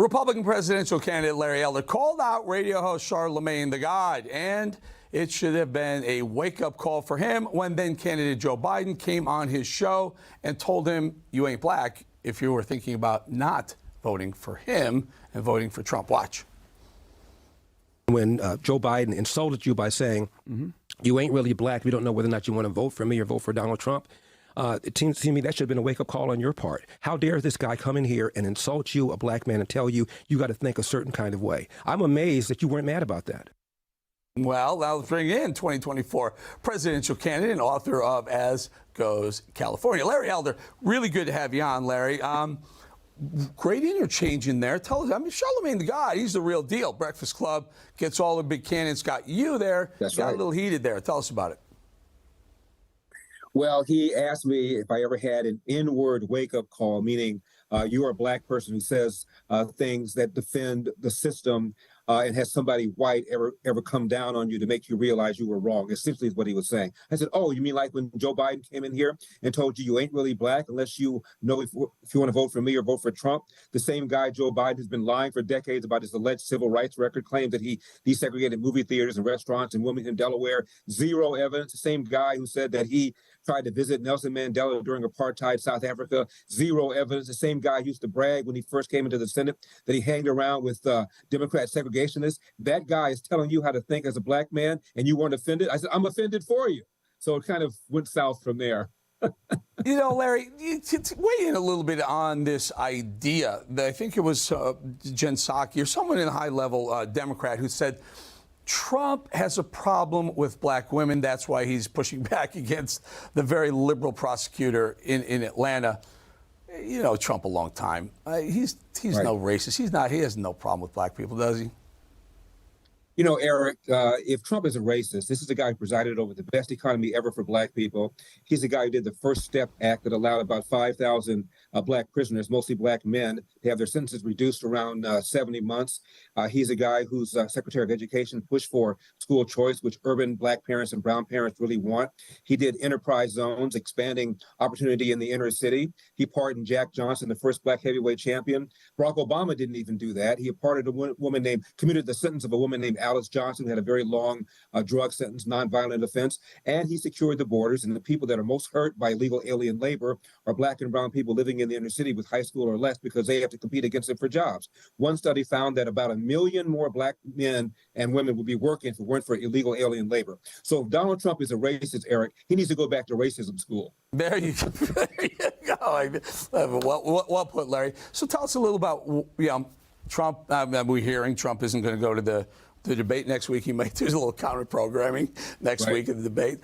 Republican presidential candidate Larry Elder called out radio host Charlamagne the God, and it should have been a wake-up call for him when then candidate Joe Biden came on his show and told him, you ain't black if you were thinking about not voting for him and voting for Trump. Watch. When Joe Biden insulted you by saying, you ain't really black, we don't know whether or not you want to vote for me or vote for Donald Trump, it seems to me that should have been a wake-up call on your part. How dare this guy come in here and insult you, a black man, and tell you you got to think a certain kind of way? I'm amazed that you weren't mad about that. Well, now let's bring in 2024 presidential candidate and author of As Goes California, Larry Elder. Really good to have you on, Larry. Great interchange in there. Tell us, I mean, Charlamagne the God, he's the real deal. Breakfast Club gets all the big candidates, got you there. That's got right. a little heated there. Tell us about it. Well, he asked me if I ever had an inward wake-up call, meaning you're a black person who says things that defend the system and has somebody white ever come down on you to make you realize you were wrong, essentially is what he was saying. I said, oh, you mean like when Joe Biden came in here and told you ain't really black unless you know if you want to vote for me or vote for Trump? The same guy, Joe Biden, has been lying for decades about his alleged civil rights record, claimed that he desegregated movie theaters and restaurants in Wilmington, Delaware. Zero evidence. The same guy who said that he tried to visit Nelson Mandela during apartheid South Africa. Zero evidence. The same guy used to brag when he first came into the Senate that he hanged around with Democrat segregationists. That guy is telling you how to think as a black man, and you weren't offended. I said, I'm offended for you. So it kind of went south from there. You know, Larry, to weigh in a little bit on this idea. I think it was Jen Psaki or someone in a high-level Democrat who said, Trump has a problem with black women. That's why he's pushing back against the very liberal prosecutor in Atlanta. You know Trump a long time. He's Right. no racist. He has no problem with black people, does he? You know, Eric, if Trump is a racist, this is the guy who presided over the best economy ever for black people. He's the guy who did the First Step Act that allowed about 5,000 black prisoners, mostly black men, to have their sentences reduced around 70 months. He's a guy who's Secretary of Education pushed for school choice, which urban black parents and brown parents really want. He did enterprise zones, expanding opportunity in the inner city. He pardoned Jack Johnson, the first black heavyweight champion. Barack Obama didn't even do that. He pardoned commuted the sentence of a woman named Alice Johnson, who had a very long drug sentence, nonviolent offense, and he secured the borders. And the people that are most hurt by illegal alien labor are black and brown people living in the inner city with high school or less because they have to compete against it for jobs. One study found that about 1 million more black men and women would be working if it weren't for illegal alien labor. So if Donald Trump is a racist, Eric, he needs to go back to racism school. There you go. There you go. Well put, Larry. So tell us a little about Trump. We're hearing Trump isn't going to go to the debate next week. He might do a little counter programming next week in the debate.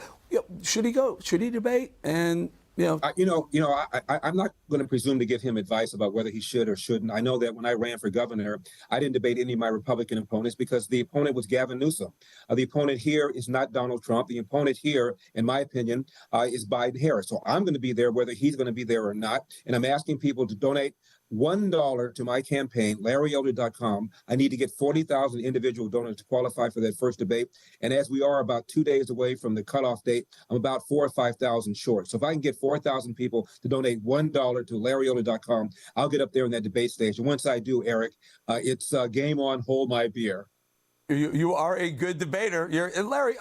Should he go? Should he debate? And I'm not going to presume to give him advice about whether he should or shouldn't. I know that when I ran for governor, I didn't debate any of my Republican opponents because the opponent was Gavin Newsom. The opponent here is not Donald Trump. The opponent here, in my opinion, is Biden Harris. So I'm going to be there whether he's going to be there or not. And I'm asking people to donate $1 to my campaign, LarryElder.com. I need to get 40,000 individual donors to qualify for that first debate. And as we are about 2 days away from the cutoff date, I'm about 4,000 or 5,000 short. So if I can get 4,000 people to donate $1 to LarryElder.com, I'll get up there in that debate stage. And once I do, Eric, it's game on, hold my beer. You are a good debater. Larry,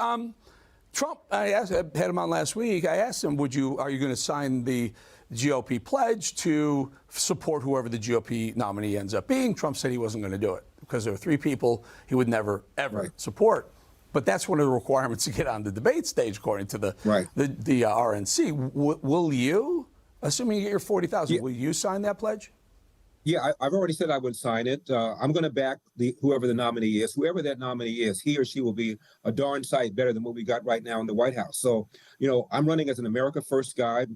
Trump, I had him on last week. I asked him, are you going to sign the GOP pledge to support whoever the GOP nominee ends up being? Trump said he wasn't going to do it because there were 3 people he would never, ever support. But that's one of the requirements to get on the debate stage, according to the RNC. Will you, assuming you get your 40,000, will you sign that pledge? Yeah, I've already said I would sign it. I'm going to back whoever the nominee is. Whoever that nominee is, he or she will be a darn sight better than what we got right now in the White House. So, I'm running as an America First guy,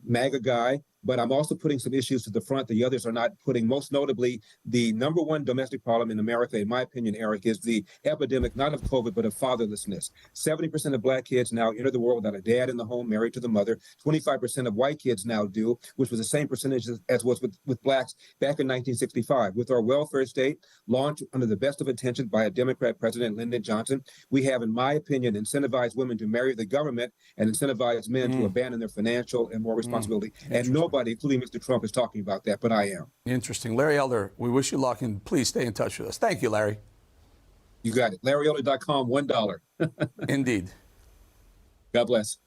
MAGA guy. But I'm also putting some issues to the front the others are not putting. Most notably, the number one domestic problem in America, in my opinion, Eric, is the epidemic, not of COVID, but of fatherlessness. 70% of black kids now enter the world without a dad in the home, married to the mother. 25% of white kids now do, which was the same percentage as was with blacks back in 1965. With our welfare state launched under the best of intentions by a Democrat president, Lyndon Johnson, we have, in my opinion, incentivized women to marry the government and incentivized men to abandon their financial and moral responsibility. And nobody nobody, including Mr. Trump, is talking about that, but I am. Interesting. Larry Elder, we wish you luck, and please stay in touch with us. Thank you, Larry. You got it. LarryElder.com, $1. Indeed. God bless.